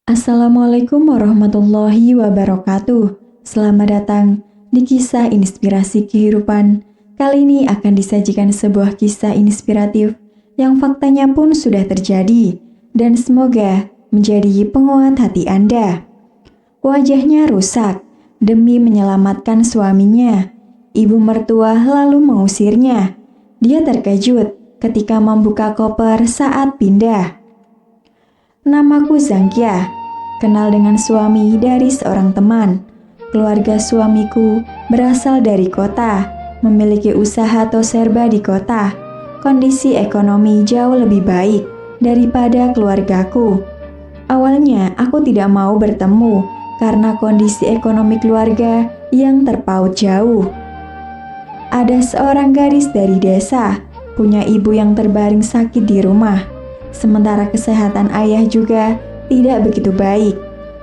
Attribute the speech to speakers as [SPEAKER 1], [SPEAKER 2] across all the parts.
[SPEAKER 1] Assalamualaikum warahmatullahi wabarakatuh. Selamat datang di kisah inspirasi kehidupan. Kali ini akan disajikan sebuah kisah inspiratif yang faktanya pun sudah terjadi dan semoga menjadi penguat hati Anda. Wajahnya rusak demi menyelamatkan suaminya. Ibu mertua lalu mengusirnya. Dia terkejut ketika membuka koper saat pindah. Namaku Zangkia, kenal dengan suami dari seorang teman. Keluarga suamiku berasal dari kota, memiliki usaha toserba di kota. Kondisi ekonomi jauh lebih baik daripada keluargaku. Awalnya aku tidak mau bertemu karena kondisi ekonomi keluarga yang terpaut jauh. Ada seorang gadis dari desa, punya ibu yang terbaring sakit di rumah. Sementara kesehatan ayah juga tidak begitu baik.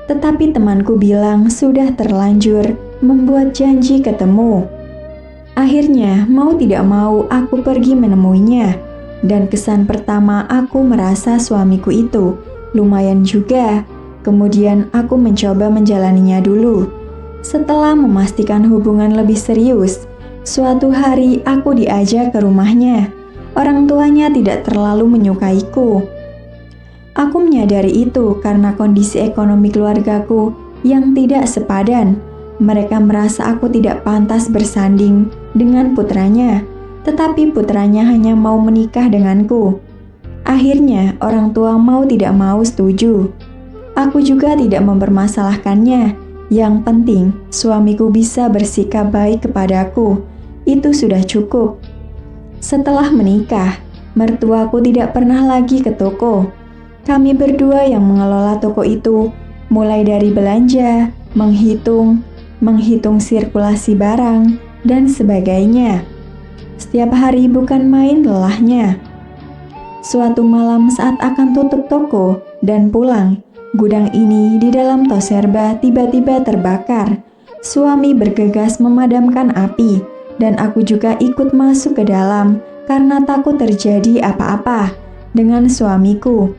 [SPEAKER 1] Tetapi temanku bilang sudah terlanjur membuat janji ketemu. Akhirnya mau tidak mau aku pergi menemuinya. Dan kesan pertama aku merasa suamiku itu lumayan juga. Kemudian aku mencoba menjalaninya dulu. Setelah memastikan hubungan lebih serius, suatu hari aku diajak ke rumahnya. Orang tuanya tidak terlalu menyukaiku. Aku menyadari itu karena kondisi ekonomi keluargaku yang tidak sepadan. Mereka merasa aku tidak pantas bersanding dengan putranya, tetapi putranya hanya mau menikah denganku. Akhirnya orang tua mau tidak mau setuju. Aku juga tidak mempermasalahkannya. Yang penting suamiku bisa bersikap baik kepadaku. Itu sudah cukup. Setelah menikah, mertuaku tidak pernah lagi ke toko. Kami berdua yang mengelola toko itu, mulai dari belanja, menghitung sirkulasi barang, dan sebagainya. Setiap hari bukan main lelahnya. Suatu malam saat akan tutup toko dan pulang, gudang ini di dalam toserba tiba-tiba terbakar. Suami bergegas memadamkan api, dan aku juga ikut masuk ke dalam karena takut terjadi apa-apa dengan suamiku.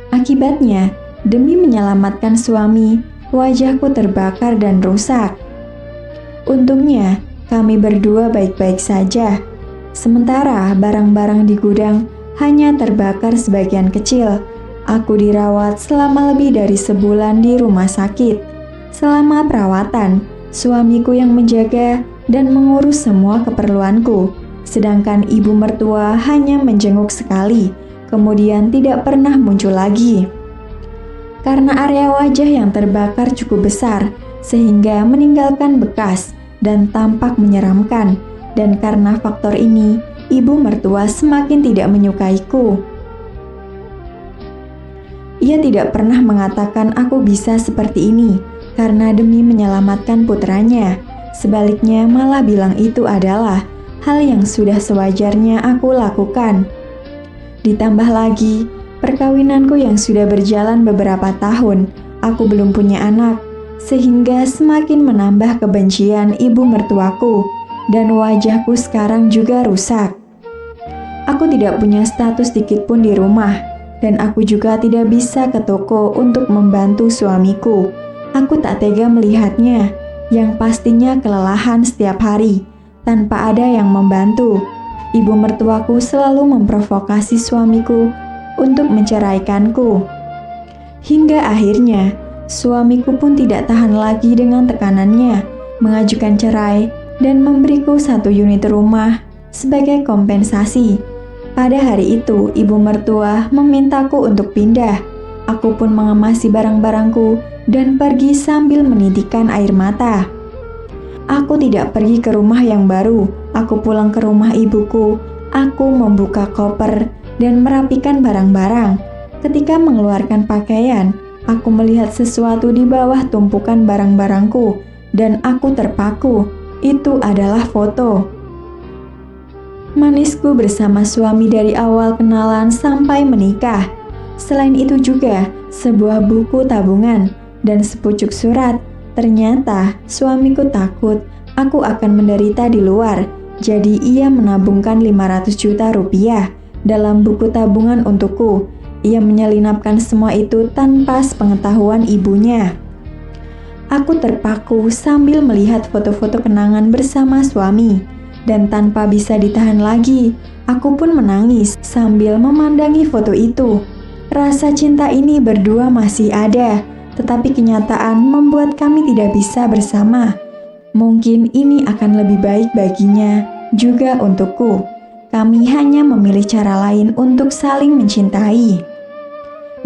[SPEAKER 1] Akibatnya, demi menyelamatkan suami, wajahku terbakar dan rusak. Untungnya, kami berdua baik-baik saja. Sementara barang-barang di gudang hanya terbakar sebagian kecil. Aku dirawat selama lebih dari sebulan di rumah sakit. Selama perawatan, suamiku yang menjaga dan mengurus semua keperluanku, sedangkan ibu mertua hanya menjenguk sekali, kemudian tidak pernah muncul lagi. Karena area wajah yang terbakar cukup besar, sehingga meninggalkan bekas dan tampak menyeramkan, dan karena faktor ini, ibu mertua semakin tidak menyukaiku. Ia tidak pernah mengatakan aku bisa seperti ini, karena demi menyelamatkan putranya. Sebaliknya malah bilang itu adalah hal yang sudah sewajarnya aku lakukan. Ditambah lagi, perkawinanku yang sudah berjalan beberapa tahun, aku belum punya anak, sehingga semakin menambah kebencian ibu mertuaku, dan wajahku sekarang juga rusak. Aku tidak punya status sedikit pun di rumah, dan aku juga tidak bisa ke toko untuk membantu suamiku. Aku tak tega melihatnya, yang pastinya kelelahan setiap hari, tanpa ada yang membantu. Ibu mertuaku selalu memprovokasi suamiku untuk menceraikanku. Hingga akhirnya, suamiku pun tidak tahan lagi dengan tekanannya, mengajukan cerai dan memberiku 1 unit rumah sebagai kompensasi. Pada hari itu, ibu mertua memintaku untuk pindah. Aku pun mengemasi barang-barangku dan pergi sambil menitikkan air mata. Aku tidak pergi ke rumah yang baru. Aku pulang ke rumah ibuku. Aku membuka koper dan merapikan barang-barang. Ketika mengeluarkan pakaian, aku melihat sesuatu di bawah tumpukan barang-barangku dan aku terpaku. Itu adalah foto. Manisku bersama suami dari awal kenalan sampai menikah. Selain itu juga sebuah buku tabungan dan sepucuk surat. Ternyata suamiku takut aku akan menderita di luar, jadi ia menabungkan 500 juta rupiah dalam buku tabungan untukku. ia menyelinapkan semua itu tanpa sepengetahuan ibunya. Aku terpaku sambil melihat foto-foto kenangan bersama suami, dan tanpa bisa ditahan lagi, aku pun menangis sambil memandangi foto itu. Rasa cinta ini berdua masih ada, tetapi kenyataan membuat kami tidak bisa bersama. Mungkin ini akan lebih baik baginya, juga untukku. Kami hanya memilih cara lain untuk saling mencintai.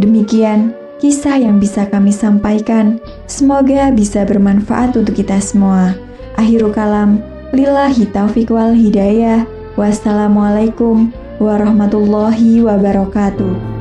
[SPEAKER 1] Demikian kisah yang bisa kami sampaikan. Semoga bisa bermanfaat untuk kita semua. Akhirul kalam, lillahi taufiq wal hidayah. Wassalamualaikum warahmatullahi wabarakatuh.